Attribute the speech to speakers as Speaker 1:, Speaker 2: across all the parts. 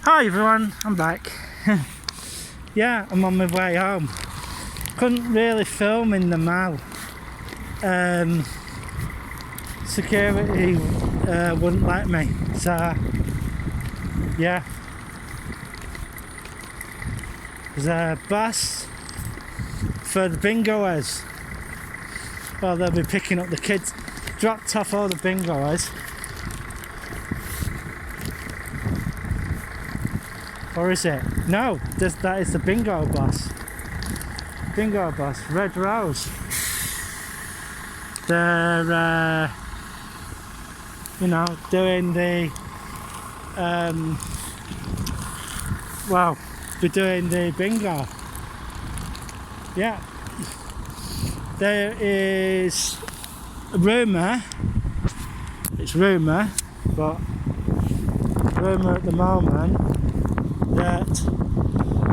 Speaker 1: Hi everyone, I'm back. Yeah, I'm on my way home. Couldn't really film in the mall. Security wouldn't let me, so yeah. There's a bus for the bingoers. Well, they'll be picking up the kids. Dropped off all the bingoers. Or is it? No, that is the bingo bus. Bingo bus, Red Rose. They're, doing the, they're doing the bingo. Yeah. There is a rumour, it's rumour, but rumour at the moment, that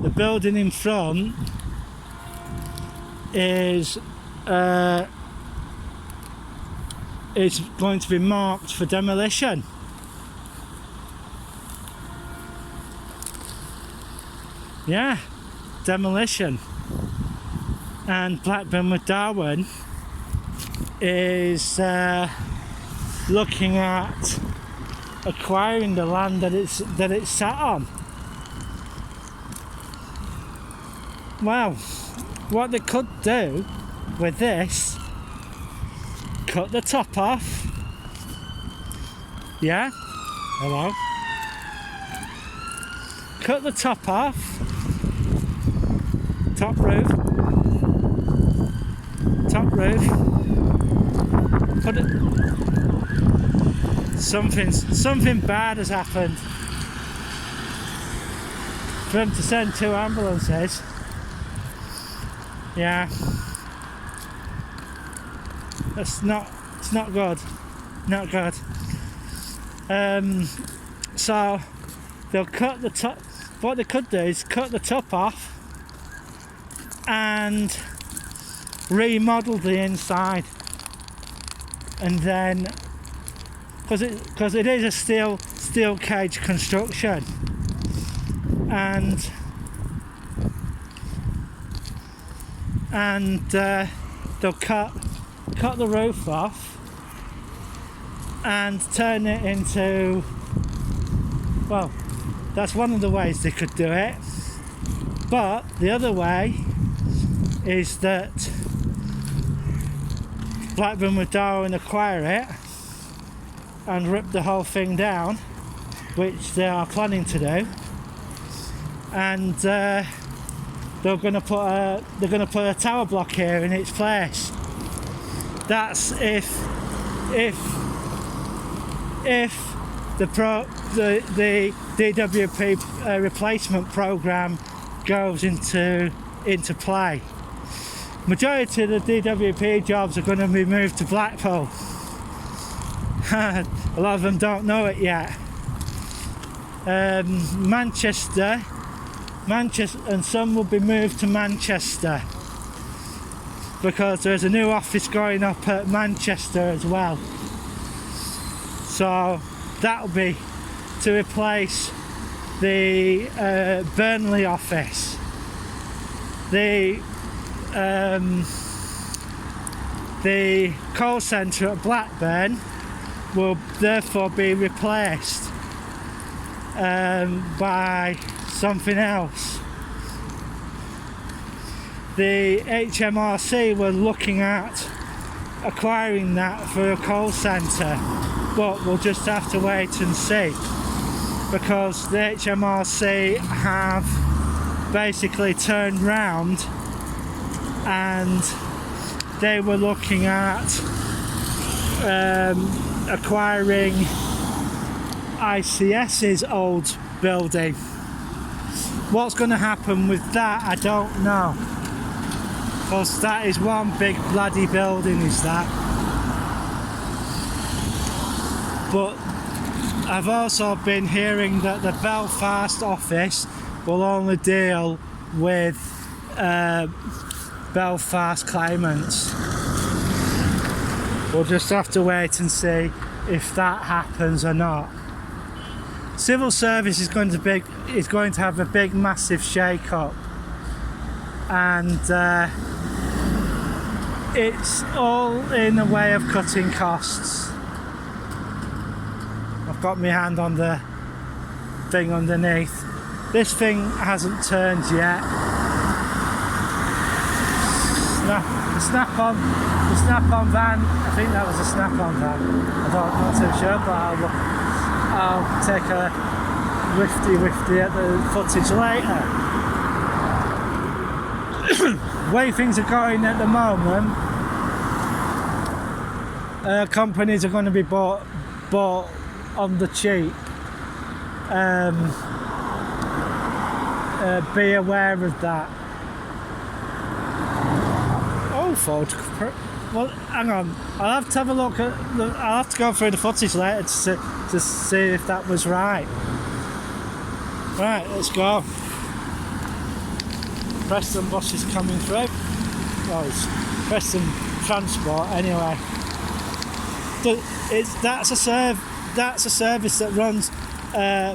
Speaker 1: the building in front is going to be marked for demolition. Yeah, demolition. And Blackburn with Darwen is looking at acquiring the land that it's sat on. Well, what they could do with this, cut the top off. Yeah, hello. Cut the top off, top roof, put it. Something bad has happened. For them to send 2 ambulances. Yeah, it's not good, not good. So they'll cut the top. What they could do is cut the top off and remodel the inside, and then because it is a steel cage construction, and they'll cut the roof off and turn it into, well, that's one of the ways they could do it. But the other way is that Blackburn with Darwen acquire it and rip the whole thing down, which they are planning to do, and they're going to put a tower block here in its place. That's if the DWP replacement program goes into play. Majority of the DWP jobs are going to be moved to Blackpool. A lot of them don't know it yet. Manchester, and some will be moved to Manchester, because there's a new office going up at Manchester as well. So that'll be to replace the Burnley office. The call centre at Blackburn will therefore be replaced by something else. The HMRC were looking at acquiring that for a call centre, but we'll just have to wait and see, because the HMRC have basically turned round and they were looking at acquiring ICS's old building. What's going to happen with that, I don't know, because that is one big bloody building, is that. But I've also been hearing that the Belfast office will only deal with Belfast claimants. We'll just have to wait and see if that happens or not. civil service is going to have a big, massive shake-up, and it's all in the way of cutting costs. I've got my hand on the thing underneath. This thing hasn't turned yet. The snap-on van. I think that was a snap-on van. I'm not too sure, but I'll take a wifty at the footage later. The way things are going at the moment, companies are going to be bought on the cheap. Be aware of that. Oh, well, hang on. I'll have to have a look at. I'll have to go through the footage later to see if that was right. Right, let's go. Preston bus is coming through. Well, it's Preston Transport anyway. That's a service that runs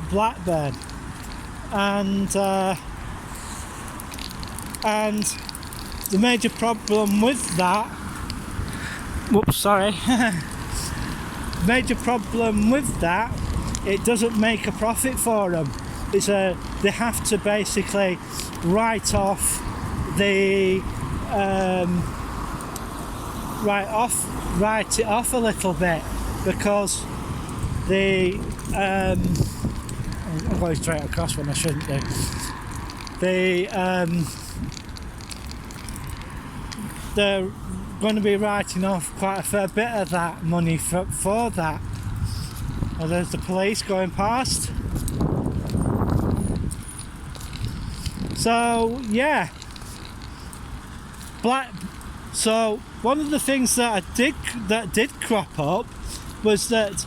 Speaker 1: Blackburn, and the major problem with that. Whoops, sorry. Major problem with that, it doesn't make a profit for them. They have to basically write it off a little bit, because I'm going straight across when I shouldn't do. They're going to be writing off quite a fair bit of that money for that. Oh, there's the police going past. So yeah, so one of the things that did crop up was that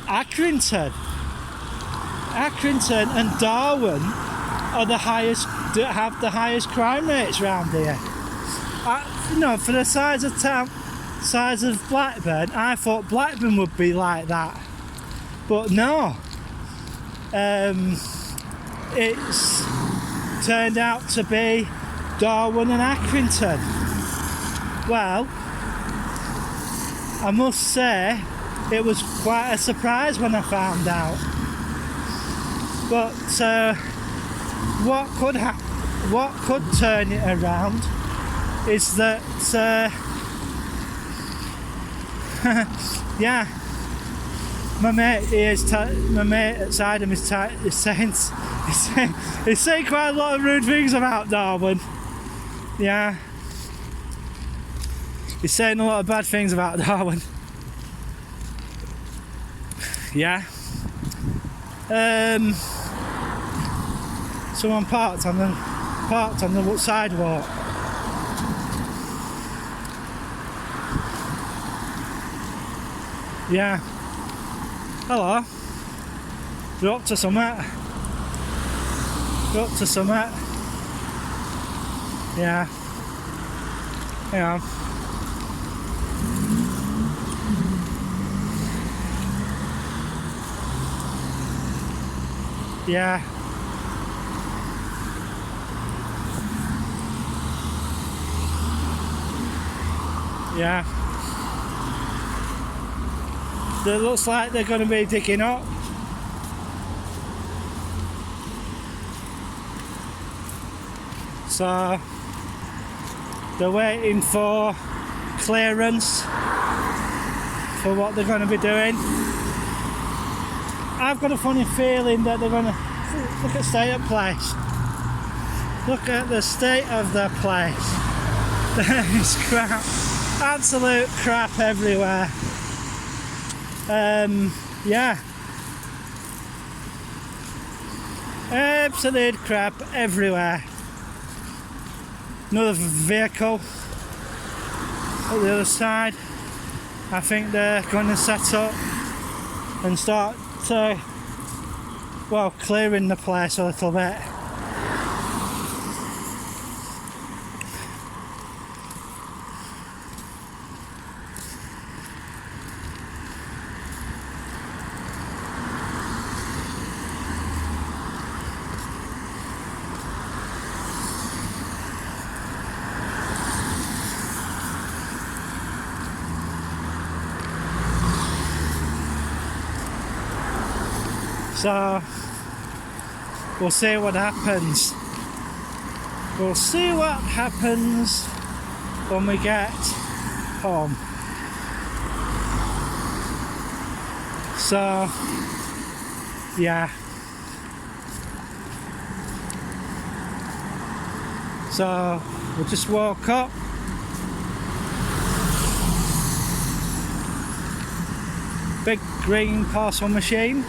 Speaker 1: Accrington and Darwin have the highest crime rates around here. For the size of Blackburn, I thought Blackburn would be like that, but no. It's turned out to be Darwin and Accrington. Well, I must say it was quite a surprise when I found out. But what could turn it around is that yeah, my mate at Sideham is saying quite a lot of rude things about Darwin. Yeah, he's saying a lot of bad things about Darwin. Yeah. Someone parked on the sidewalk. Yeah. Hello. You're up to something? Yeah. Hang on. Yeah. Yeah. It looks like they're going to be digging up. So they're waiting for clearance for what they're going to be doing. I've got a funny feeling that they're going to look at the state of the place. Look at the state of the place. There's crap, absolute crap everywhere. Yeah, absolute crap everywhere. Another vehicle at the other side. I think they're going to set up and start clearing the place a little bit. So we'll see what happens. We'll see what happens when we get home. So yeah. So we just woke up. Big green parcel machine.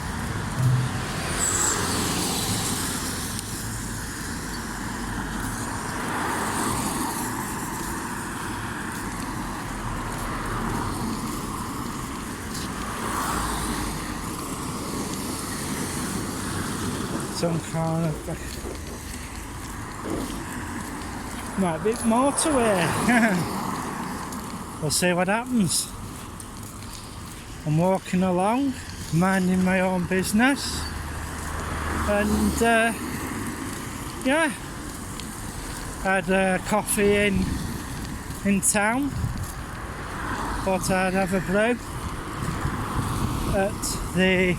Speaker 1: Some kind of might be motorway. We'll see what happens. I'm walking along, minding my own business, and yeah, had a coffee in town. Thought I'd have a brew at the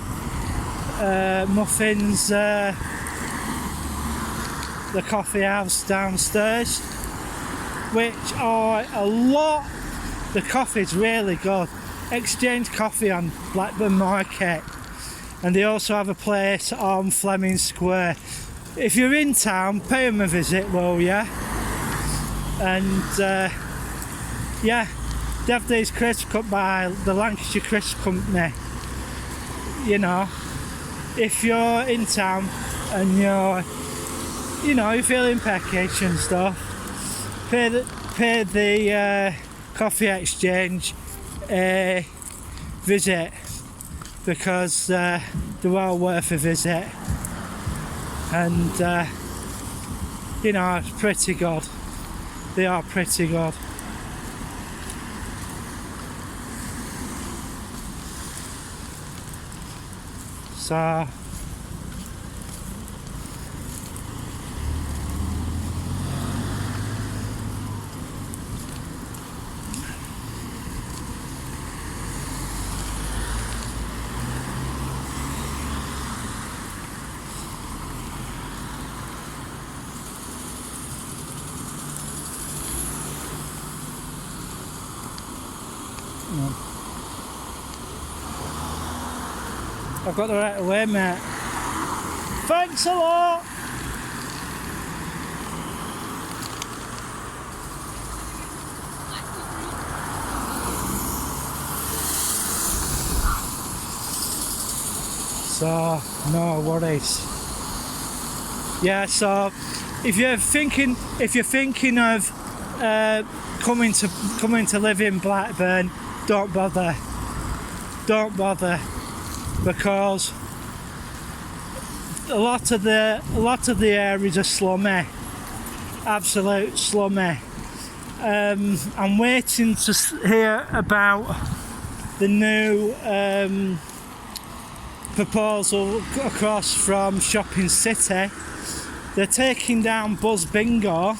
Speaker 1: Muffins, the coffee house downstairs, which are a lot. The coffee's really good. Exchange Coffee on Blackburn Market, and they also have a place on Fleming Square. If you're in town, pay them a visit, will ya? And yeah, they have these crisps cut by the Lancashire Crisp Company. You know, if you're in town and you're feeling peckish and stuff, pay the Coffee Exchange a visit, because they're well worth a visit, and it's pretty good. They are pretty good. So I've got the right away, mate. Thanks a lot. So no worries. Yeah. So if you're thinking of coming to live in Blackburn, don't bother. Because a lot of the areas are slummy, absolute slummy. I'm waiting to hear about the new proposal across from Shopping City. They're taking down Buzz Bingo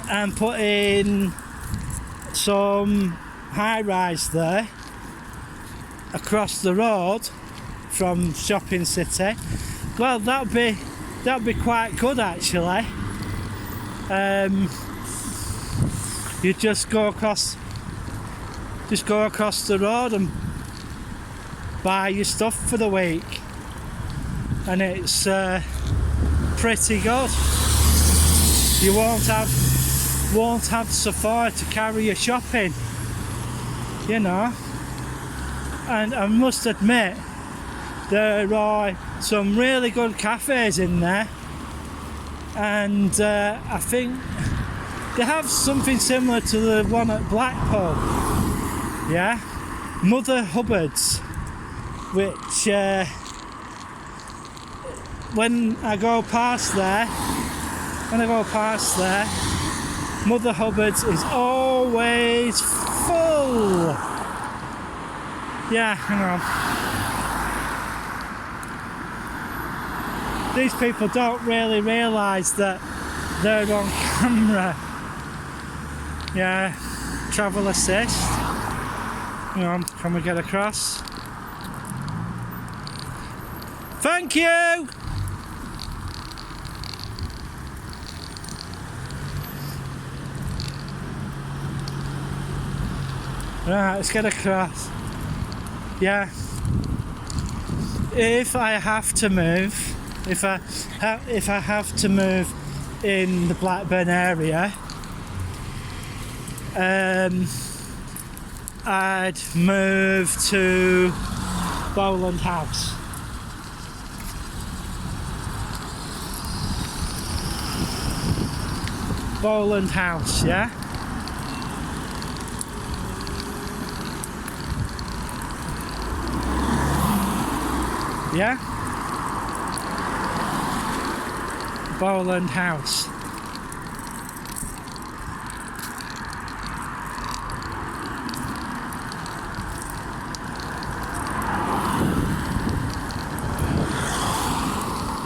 Speaker 1: and putting some high-rise there across the road from Shopping City. Well, that'd be quite good actually. You just go across the road and buy your stuff for the week, and it's pretty good. You won't have Sephora to carry your shopping, And I must admit, there are some really good cafes in there, and I think they have something similar to the one at Blackpool. Yeah, Mother Hubbard's, which when I go past there, Mother Hubbard's is always full. Yeah, hang on. These people don't really realise that they're on camera. Yeah, travel assist. Hang on, can we get across? Thank you! Right, let's get across. Yeah. If I have to move, if I have to move in the Blackburn area, I'd move to Bowland House. Bowland House, yeah? Yeah? Bowland House.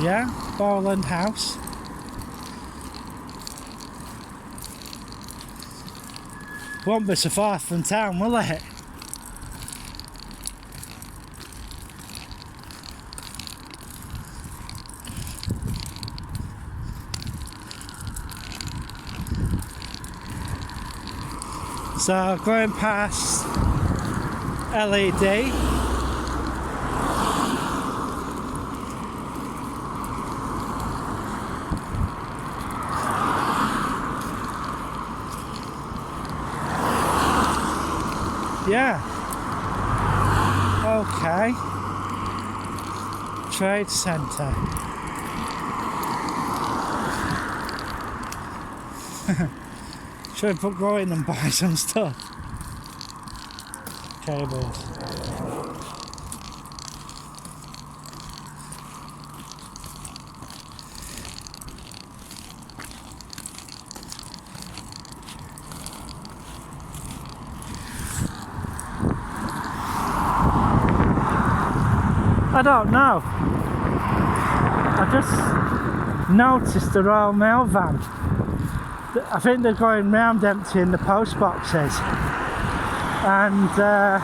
Speaker 1: Yeah, Bowland House. Won't be so far from town, will it? So going past LED. Yeah. Okay. Trade Centre. Should I go in and buy some stuff? Cables. I don't know. I just noticed the Royal Mail van. I think they're going round emptying the post boxes. And yeah.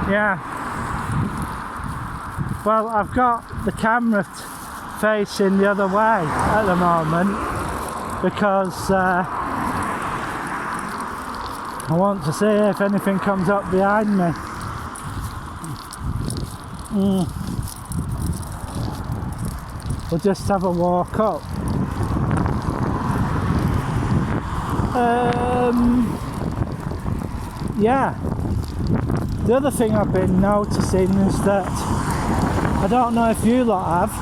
Speaker 1: Yeah. Well, I've got the camera facing the other way at the moment because I want to see if anything comes up behind me. We'll just have a walk up. Yeah. The other thing I've been noticing is that, I don't know if you lot have,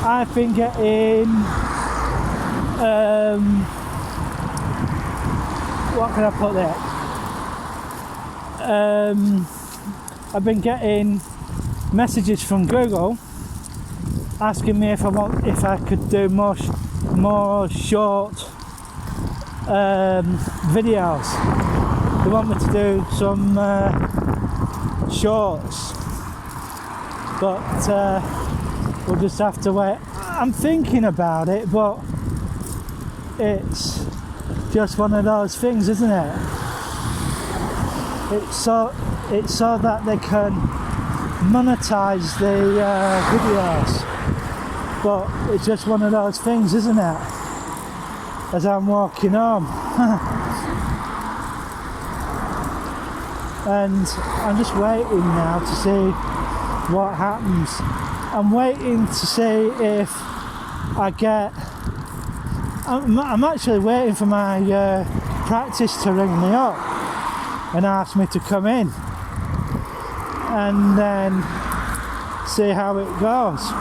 Speaker 1: I've been getting, what can I put there? I've been getting messages from Google asking me if I could do more short videos. They want me to do some shorts, but we'll just have to wait. I'm thinking about it, but it's just one of those things, isn't it? It's so that they can monetize the videos, but it's just one of those things, isn't it? As I'm walking home. And I'm just waiting now to see what happens. I'm waiting to see if I get... I'm actually waiting for my practice to ring me up and ask me to come in and then see how it goes.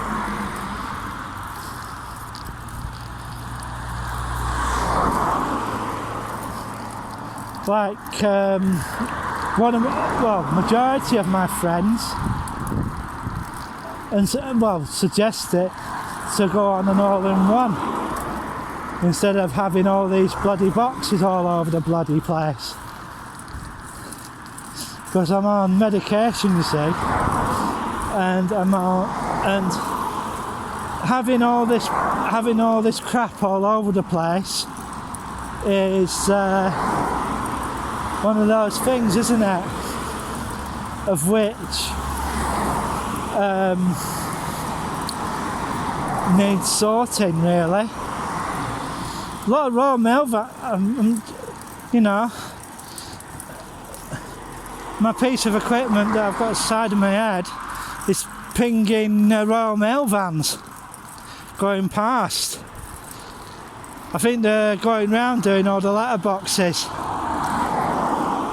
Speaker 1: Like majority of my friends suggest it to go on an all-in-one instead of having all these bloody boxes all over the bloody place. Because I'm on medication, you see, and having all this crap all over the place is one of those things, isn't it? Of which needs sorting, really. A lot of raw mail, you know, my piece of equipment that I've got side of my head is pinging Royal Mail vans going past. I think they're going round doing all the letter boxes,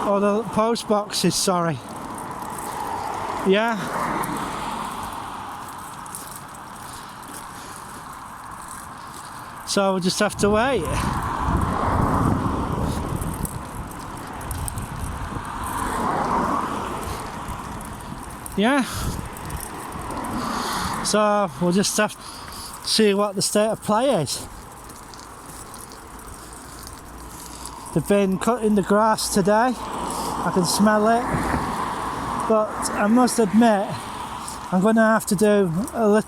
Speaker 1: or the post boxes, sorry. Yeah. So we'll just have to wait. Yeah. So we'll just have to see what the state of play is. They've been cutting the grass today. I can smell it. But I must admit, I'm going to have to do a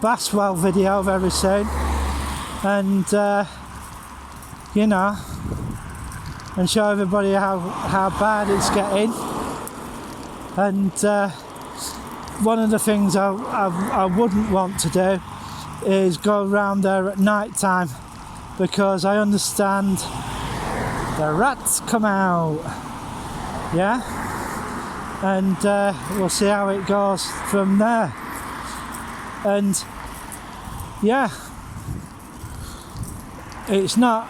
Speaker 1: Baswell video very soon. And, you know, and show everybody how bad it's getting. And one of the things I wouldn't want to do is go around there at night time, because I understand the rats come out. Yeah? And we'll see how it goes from there. And yeah, it's not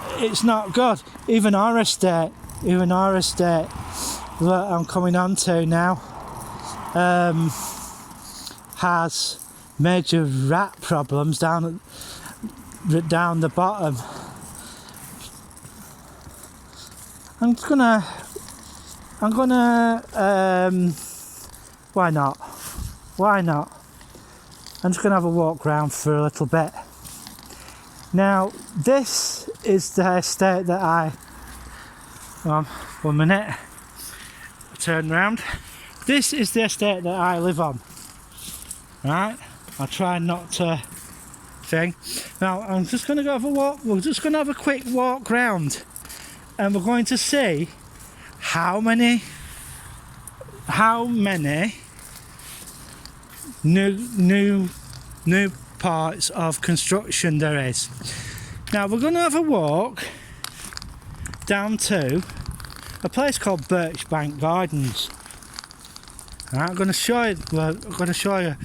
Speaker 1: good. Even our estate that I'm coming on to now has major rat problems down the bottom. I'm gonna why not? I'm just gonna have a walk round for a little bit. Now, this is the estate that 1 minute, turn round. This is the estate that I live on, right? I'll try not to thing. Now, I'm just gonna go have a walk. We're just gonna have a quick walk round, and we're going to see how many new parts of construction there is. Now we're going to have a walk down to a place called Birchbank Gardens. Right, I'm going to show you.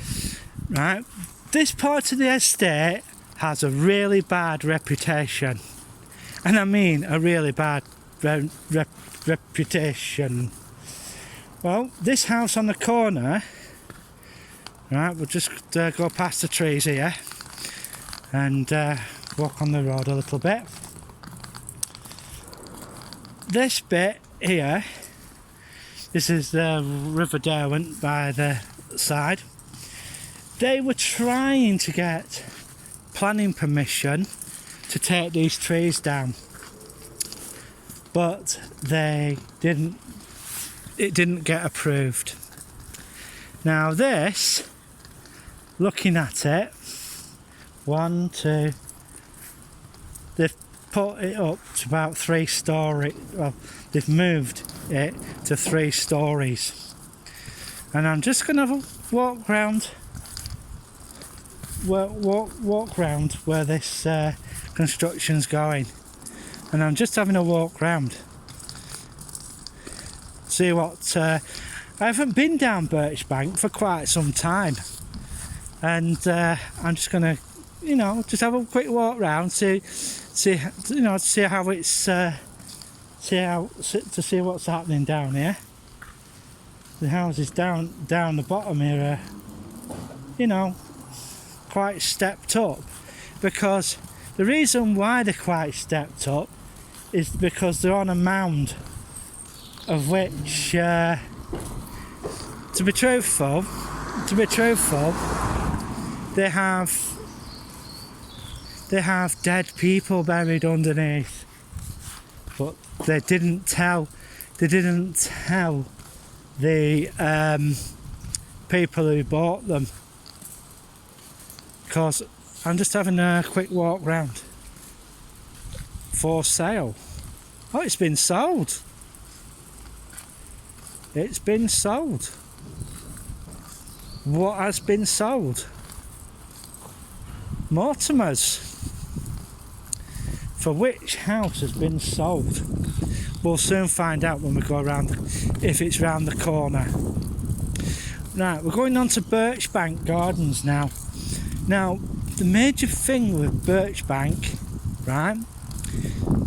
Speaker 1: Right, this part of the estate has a really bad reputation, and I mean a really bad reputation. Well, this house on the corner, right, we'll just go past the trees here and walk on the road a little bit. This bit here, this is the River Derwent by the side. They were trying to get planning permission to take these trees down, but it didn't get approved. Now this, looking at it, 1, 2, they've put it up to about 3 story. Well, they've moved it to 3 stories, and I'm just gonna have a walk round where this construction's going, and I'm just having a walk round. See what I haven't been down Birchbank for quite some time, and I'm just gonna, just have a quick walk round, see how it's see what's happening down here. The houses down the bottom here are, quite stepped up, because the reason why they're quite stepped up is because they're on a mound, of which, to be truthful, they have dead people buried underneath, but they didn't tell the people who bought them. Because I'm just having a quick walk round for sale. Oh, it's been sold. It's been sold. What has been sold? Mortimer's. For which house has been sold? We'll soon find out when we go around, if it's round the corner. Right, we're going on to Birchbank Gardens now. Now, the major thing with Birchbank, right?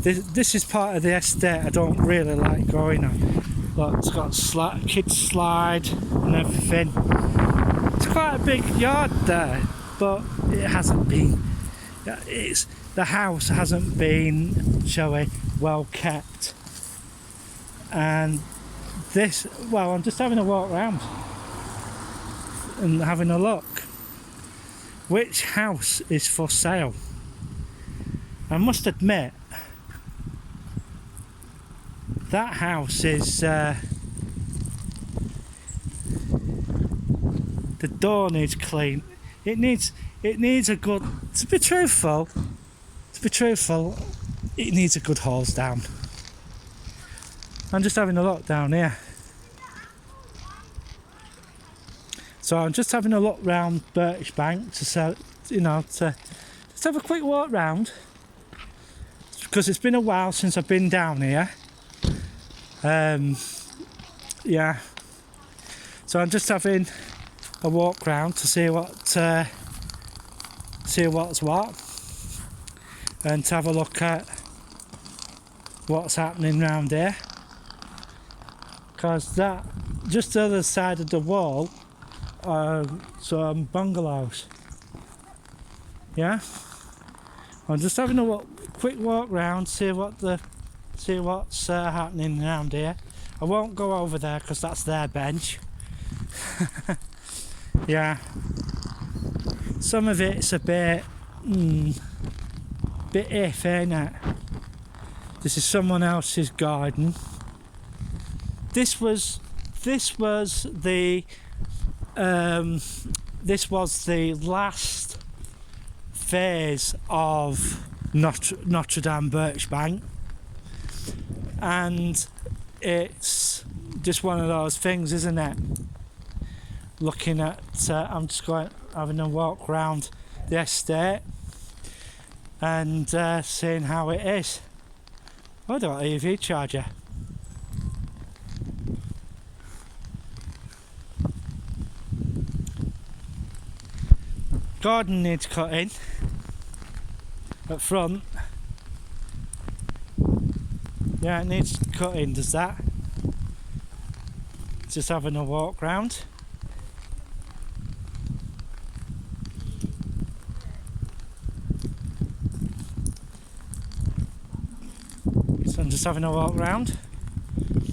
Speaker 1: This is part of the estate I don't really like going on. Look, it's got kids slide and everything. It's quite a big yard there, but it hasn't been. The house hasn't been, shall we, well kept. And this, well, I'm just having a walk around and having a look. Which house is for sale? I must admit, that house is, the door needs clean. It needs a good, to be truthful, it needs a good hose down. I'm just having a look down here. So I'm just having a look round Birchbank to just have a quick walk round, because it's been a while since I've been down here. Yeah. So I'm just having a walk round to see what's what, and to have a look at what's happening around here. Because that, just the other side of the wall, are some bungalows. Yeah, I'm just having a quick walk round, see what's happening around here. I won't go over there because that's their bench. Yeah, some of it's a bit iffy, ain't it? This is someone else's garden. This was the last phase of Notre Dame Birchbank, and it's just one of those things, isn't it? Looking at, I'm just having a walk around the estate and seeing how it is. I don't EV charger. Garden needs cutting at front. Yeah, it needs cutting, does that? Just having a walk round. So I'm just having a walk round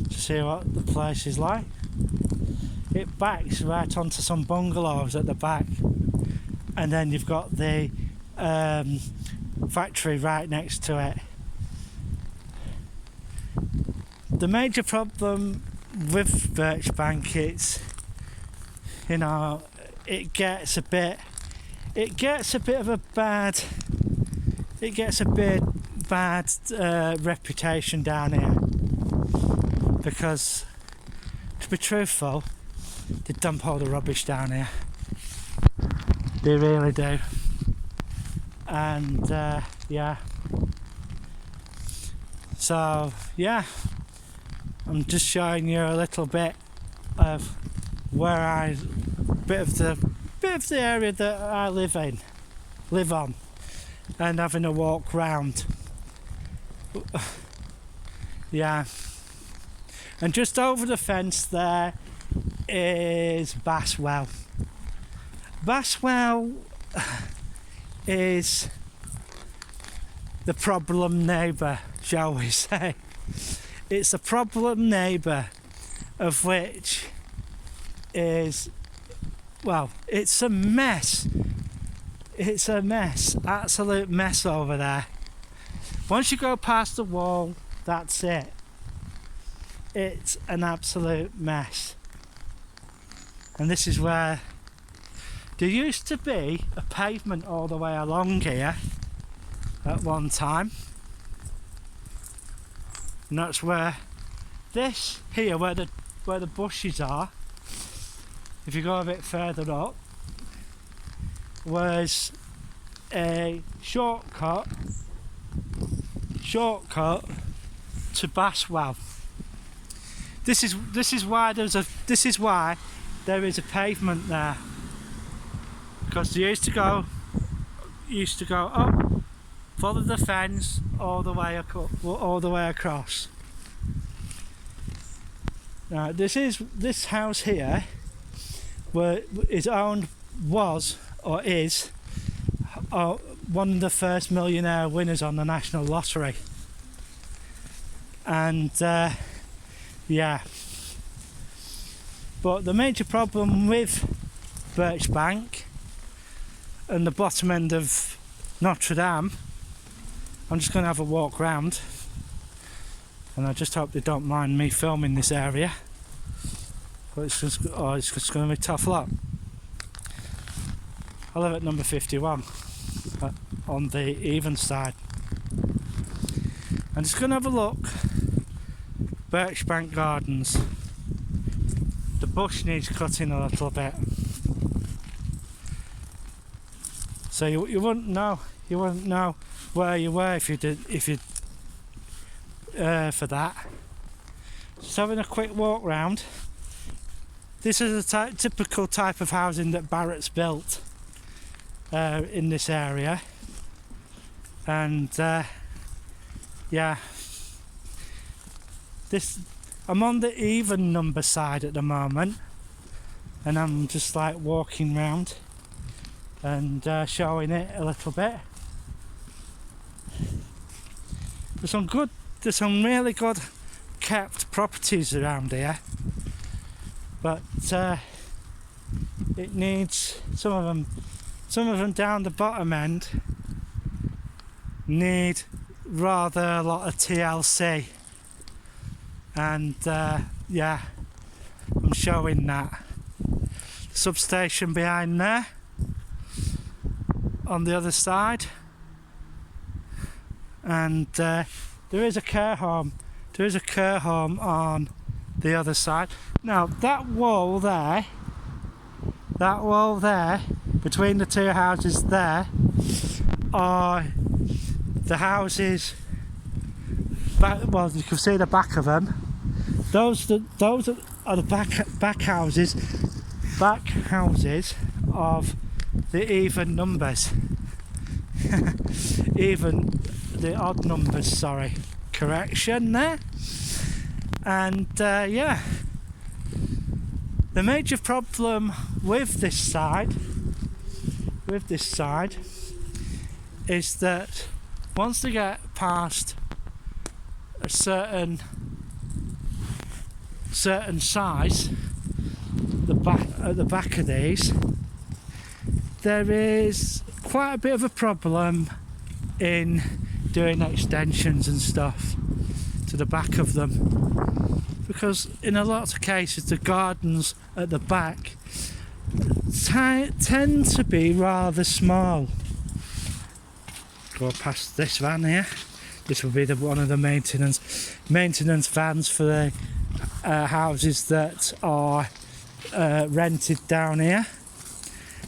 Speaker 1: to see what the place is like. It backs right onto some bungalows at the back, and then you've got the factory right next to it. The major problem with Birchbank, it's, it gets a bit of a bad reputation down here, because, to be truthful, they dump all the rubbish down here. They really do. And yeah, so yeah, I'm just showing you a little bit of bit of the area that I live on, and having a walk round. Yeah, and just over the fence there is Basswell. Basswell is the problem neighbour, shall we say. It's a problem neighbour, of which is, well, it's a mess. It's a mess, absolute mess over there. Once you go past the wall, that's it. It's an absolute mess. And this is where there used to be a pavement all the way along here at one time. and that's where this here, where the bushes are, if you go a bit further up, was a shortcut to Baswell. This is why there is a pavement there, because they used to go up, follow the fence all the way across. Now this house here is one of the first millionaire winners on the National Lottery, and yeah. But the major problem with Birchbank and the bottom end of Notre Dame, I'm just going to have a walk round, and I just hope they don't mind me filming this area, but it's just going to be a tough lot. I live at number 51 on the Even side. I'm just going to have a look. Birchbank Gardens. The bush needs cutting a little bit, so you wouldn't know where you were if you for that. Just having a quick walk round. This is a typical type of housing that Barratt's built in this area, and yeah, I'm on the even number side at the moment, and I'm just like walking round and showing it a little bit. There's some really good kept properties around here, but it needs some of them down the bottom end need rather a lot of TLC, and yeah, I'm showing that. Substation behind there on the other side, and there is a care home on the other side. Now that wall there between the two houses there are the houses back, well, you can see the back of them. Those are the back houses of the even numbers. Even the odd numbers, sorry, correction there. And yeah, the major problem with this side is that once they get past a certain size, at the back of these, there is quite a bit of a problem in doing extensions and stuff to the back of them, because in a lot of cases the gardens at the back tend to be rather small. Go past this van here. This will be one of the maintenance vans for the houses that are rented down here.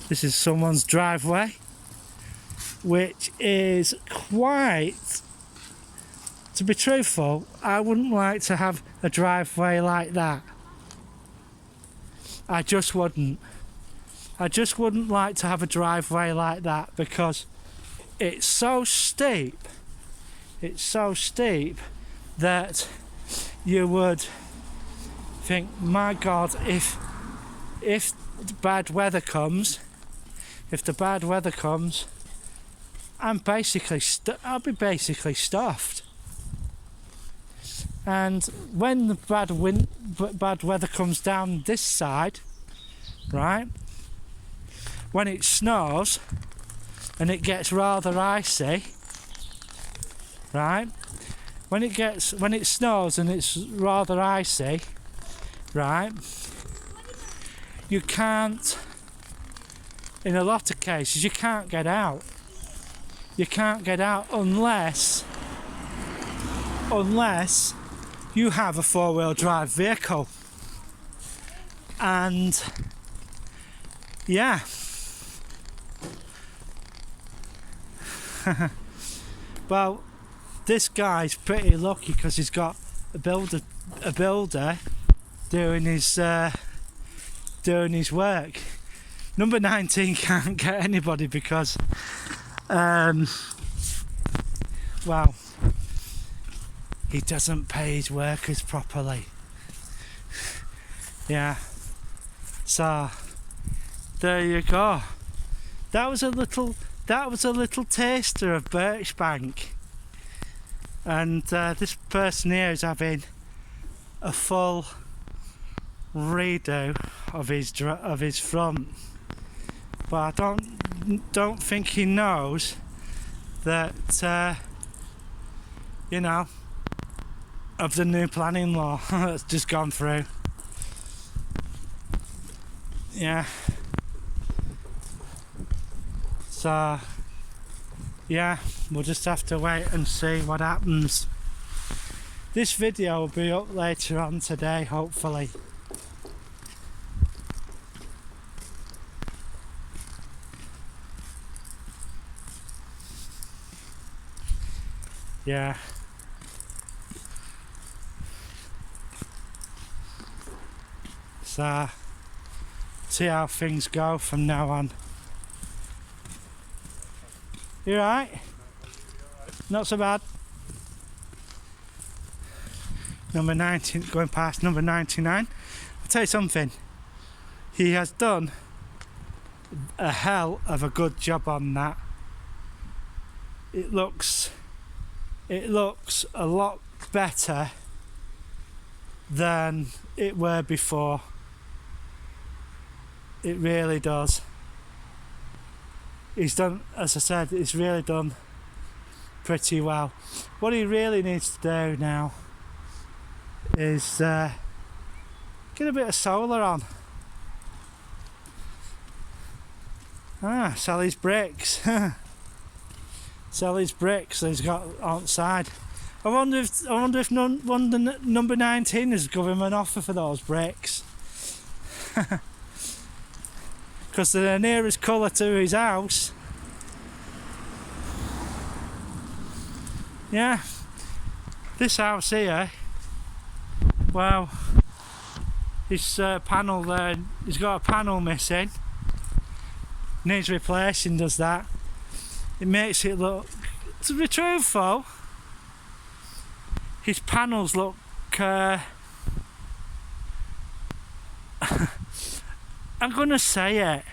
Speaker 1: This is someone's driveway, which is quite, to be truthful, I wouldn't like to have a driveway like that. I just wouldn't like to have a driveway like that, because it's so steep that you would think, my God, if the bad weather comes, I'll be basically stuffed. And when the bad weather comes down this side, right, when it snows and it gets rather icy, right, when it snows and it's rather icy, right, you can't, in a lot of cases, you can't get out. You can't get out unless you have a 4-wheel drive vehicle. And yeah, well, this guy's pretty lucky because he's got a builder doing his work. Number 19 can't get anybody because well, he doesn't pay his workers properly. Yeah, so there you go. That was a little taster of Birchbank, and this person here is having a full redo of his front, but I don't think he knows that you know, of the new planning law that's just gone through. Yeah. So yeah, we'll just have to wait and see what happens. This video will be up later on today, hopefully. Yeah. So see how things go from now on. You alright? Not so bad. Number 19, going past number 99. I'll tell you something. He has done a hell of a good job on that. It looks a lot better than it were before. It really does. He's done, as I said, he's really done pretty well. What he really needs to do now is get a bit of solar on. Sell his bricks. Sell his bricks that he's got outside. I wonder if number 19 is giving him an offer for those bricks. Because they're the nearest colour to his house. Yeah, this house here, well, this panel there, he's got a panel missing, needs replacing, does that. It makes it look, to be truthful, his panels look I'm gonna say it.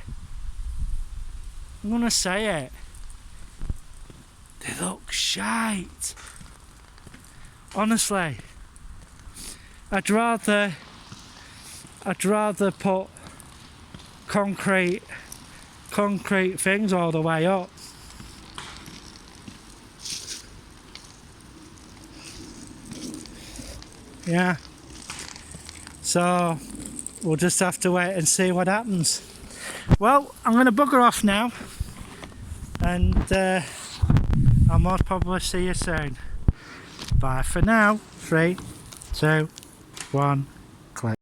Speaker 1: They look shite. Honestly, I'd rather put concrete things all the way up. Yeah. So we'll just have to wait and see what happens. Well, I'm going to bugger off now, and I'll most probably see you soon. Bye for now. 3, 2, 1.